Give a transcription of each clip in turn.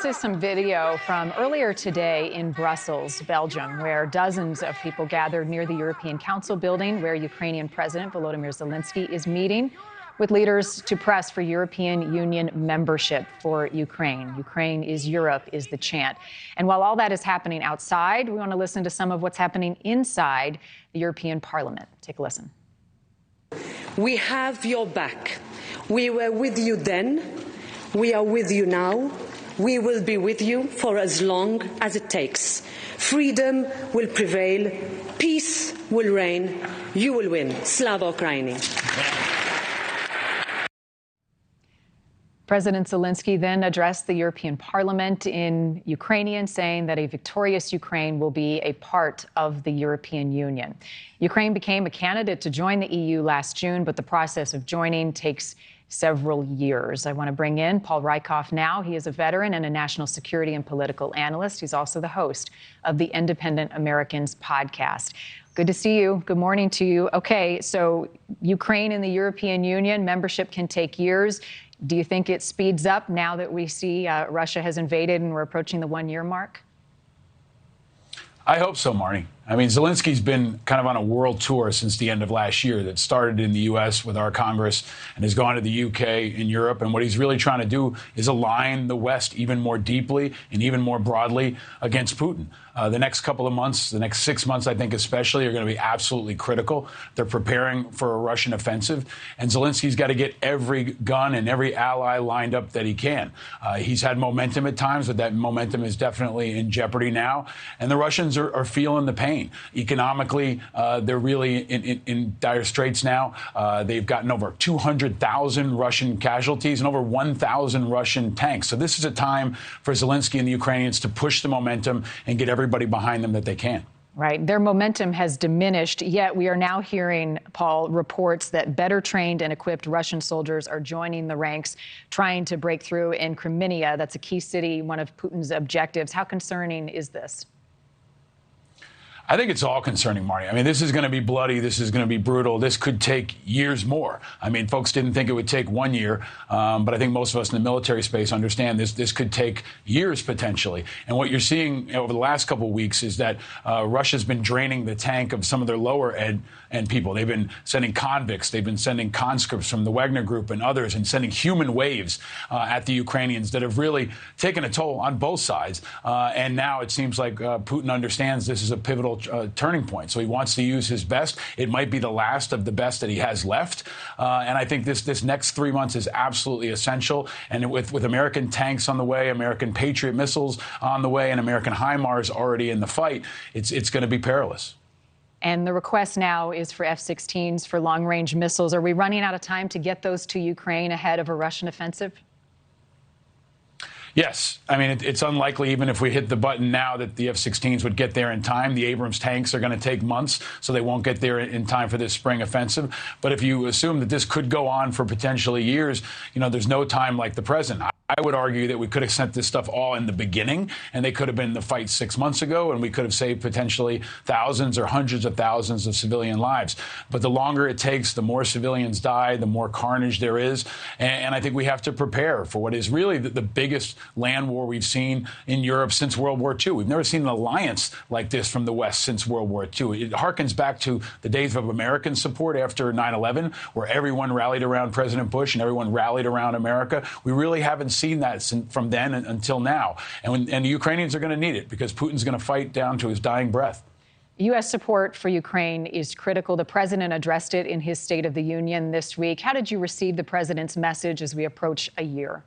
This is some video from earlier today in Brussels, Belgium, where dozens of people gathered near the European Council building, where Ukrainian President Volodymyr Zelenskyy is meeting with leaders to press for European Union membership for Ukraine. Ukraine is Europe is the chant. And while all that is happening outside, we want to listen to some of what's happening inside the European Parliament. Take a listen. We have your back. We were with you then. We are with you now. We will be with you for as long as it takes. Freedom will prevail. Peace will reign. You will win. Slava Ukraini. President Zelenskyy then addressed the European Parliament in Ukrainian, saying that a victorious Ukraine will be a part of the European Union. Ukraine became a candidate to join the EU last June, but the process of joining takes several years. I want to bring in Paul Rykov now. He is a veteran and a national security and political analyst. He's also the host of the Independent Americans podcast. Good to see you. Good morning to you. Okay, so Ukraine in the European Union, membership can take years. Do you think it speeds up now that we see Russia has invaded and we're approaching the one-year mark? I hope so, Marnie. I mean, Zelensky's been kind of on a world tour since the end of last year that started in the U.S. with our Congress and has gone to the U.K. and Europe. And what he's really trying to do is align the West even more deeply and even more broadly against Putin. The next couple of months, the next 6 months, I think especially, are going to be absolutely critical. They're preparing for a Russian offensive. And Zelensky's got to get every gun and every ally lined up that he can. He's had momentum at times, but that momentum is definitely in jeopardy now. And the Russians are feeling the pain. Economically, they're really in dire straits now. They've gotten over 200,000 Russian casualties and over 1,000 Russian tanks. So this is a time for Zelenskyy and the Ukrainians to push the momentum and get everybody behind them that they can. Right. Their momentum has diminished, yet we are now hearing, Paul, reports that better trained and equipped Russian soldiers are joining the ranks, trying to break through in Crimea. That's a key city, one of Putin's objectives. How concerning is this? I think it's all concerning, Marty. I mean, this is going to be bloody. This is going to be brutal. This could take years more. I mean, folks didn't think it would take 1 year, but I think most of us in the military space understand this could take years potentially. And what you're seeing over the last couple of weeks is that Russia's been draining the tank of some of their lower end people. They've been sending convicts. They've been sending conscripts from the Wagner Group and others and sending human waves at the Ukrainians that have really taken a toll on both sides. And now it seems like Putin understands this is a pivotal turning point. So he wants to use his best. It might be the last of the best that he has left. And I think this next 3 months is absolutely essential. And with American tanks on the way, American Patriot missiles on the way, and American HIMARS already in the fight, it's going to be perilous. And the request now is for F-16s, for long-range missiles. Are we running out of time to get those to Ukraine ahead of a Russian offensive? Yes. I mean, it's unlikely, even if we hit the button now, that the F-16s would get there in time. The Abrams tanks are going to take months, so they won't get there in time for this spring offensive. But if you assume that this could go on for potentially years, there's no time like the present. I would argue that we could have sent this stuff all in the beginning, and they could have been in the fight 6 months ago, and we could have saved potentially thousands or hundreds of thousands of civilian lives. But the longer it takes, the more civilians die, the more carnage there is. And I think we have to prepare for what is really the biggest land war we've seen in Europe since World War II. We've never seen an alliance like this from the West since World War II. It harkens back to the days of American support after 9/11, where everyone rallied around President Bush and everyone rallied around America. We really haven't seen that from then until now. And the Ukrainians are going to need it because Putin's going to fight down to his dying breath. U.S. support for Ukraine is critical. The president addressed it in his State of the Union this week. How did you receive the president's message as we approach a year?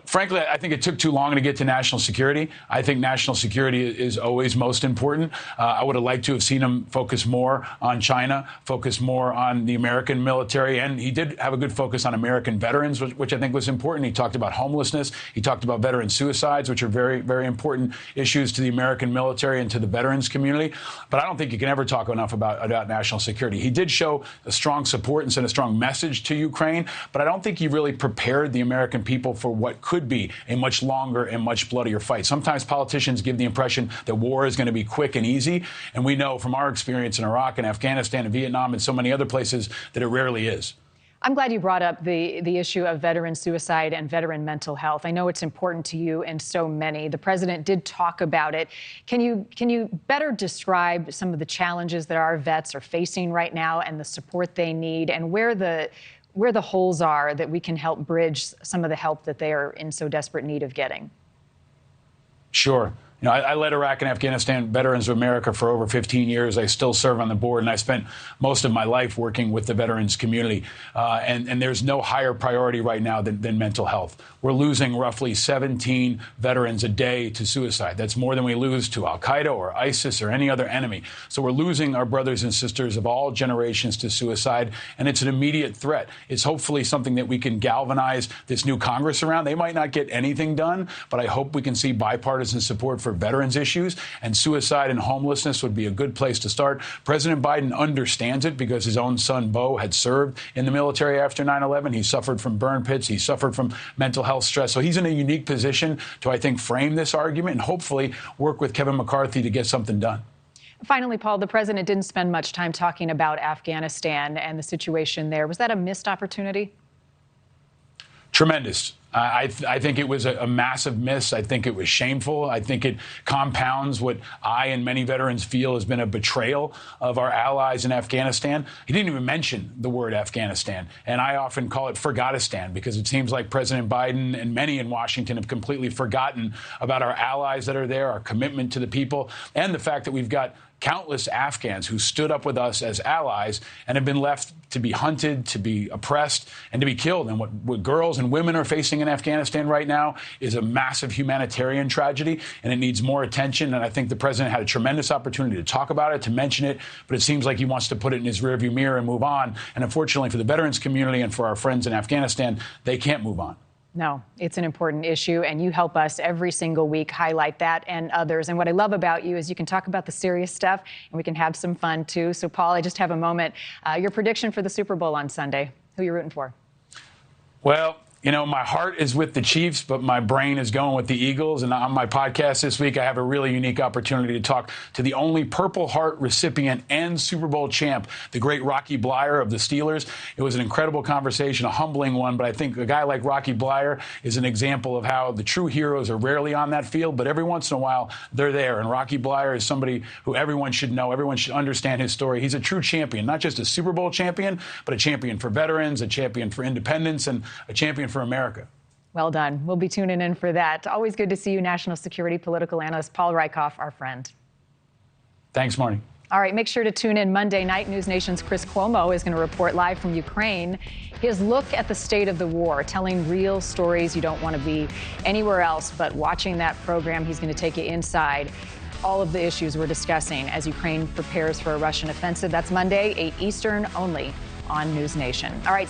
Frankly, I think it took too long to get to national security. I think national security is always most important. I would have liked to have seen him focus more on China, focus more on the American military. And he did have a good focus on American veterans, which I think was important. He talked about homelessness. He talked about veteran suicides, which are very, very important issues to the American military and to the veterans community. But I don't think you can ever talk enough about national security. He did show a strong support and send a strong message to Ukraine, but I don't think he really prepared the American people for what could be a much longer and much bloodier fight. Sometimes politicians give the impression that war is going to be quick and easy, and we know from our experience in Iraq and Afghanistan and Vietnam and so many other places that it rarely is. I'm glad you brought up the issue of veteran suicide and veteran mental health. I know it's important to you and so many. The president did talk about it. Can you better describe some of the challenges that our vets are facing right now and the support they need, and where the holes are that we can help bridge some of the help that they are in so desperate need of getting? Sure. You know, I led Iraq and Afghanistan Veterans of America for over 15 years. I still serve on the board, and I spent most of my life working with the veterans community. And there's no higher priority right now than mental health. We're losing roughly 17 veterans a day to suicide. That's more than we lose to al-Qaeda or ISIS or any other enemy. So we're losing our brothers and sisters of all generations to suicide, and it's an immediate threat. It's hopefully something that we can galvanize this new Congress around. They might not get anything done, but I hope we can see bipartisan support for veterans issues, and suicide and homelessness would be a good place to start. President Biden understands it because his own son, Beau, had served in the military after 9/11. He suffered from burn pits. He suffered from mental health stress. So he's in a unique position to, I think, frame this argument and hopefully work with Kevin McCarthy to get something done. Finally, Paul, the president didn't spend much time talking about Afghanistan and the situation there. Was that a missed opportunity? Tremendous. I think it was a massive miss. I think it was shameful. I think it compounds what I and many veterans feel has been a betrayal of our allies in Afghanistan. He didn't even mention the word Afghanistan, and I often call it Forgotistan because it seems like President Biden and many in Washington have completely forgotten about our allies that are there, our commitment to the people, and the fact that we've got countless Afghans who stood up with us as allies and have been left to be hunted, to be oppressed, and to be killed. And what girls and women are facing in Afghanistan right now is a massive humanitarian tragedy, and it needs more attention. And I think the president had a tremendous opportunity to talk about it, to mention it, but it seems like he wants to put it in his rearview mirror and move on. And unfortunately for the veterans community and for our friends in Afghanistan, they can't move on. No, it's an important issue, and you help us every single week highlight that and others. And what I love about you is you can talk about the serious stuff, and we can have some fun, too. So, Paul, I just have a moment. Your prediction for the Super Bowl on Sunday. Who are you rooting for? Well, you know, my heart is with the Chiefs, but my brain is going with the Eagles. And on my podcast this week, I have a really unique opportunity to talk to the only Purple Heart recipient and Super Bowl champ, the great Rocky Bleier of the Steelers. It was an incredible conversation, a humbling one, but I think a guy like Rocky Bleier is an example of how the true heroes are rarely on that field, but every once in a while, they're there. And Rocky Bleier is somebody who everyone should know. Everyone should understand his story. He's a true champion, not just a Super Bowl champion, but a champion for veterans, a champion for independence, and a champion for America. Well done. We'll be tuning in for that. Always good to see you, national security political analyst Paul Rieckhoff, our friend. Thanks, Marnie. All right, make sure to tune in Monday night. Newsnation's Chris Cuomo is going to report live from Ukraine. His look at the state of the war, telling real stories. You don't want to be anywhere else but watching that program. He's going to take you inside all of the issues we're discussing as Ukraine prepares for a Russian offensive. That's Monday, 8 Eastern, only on Newsnation. All right.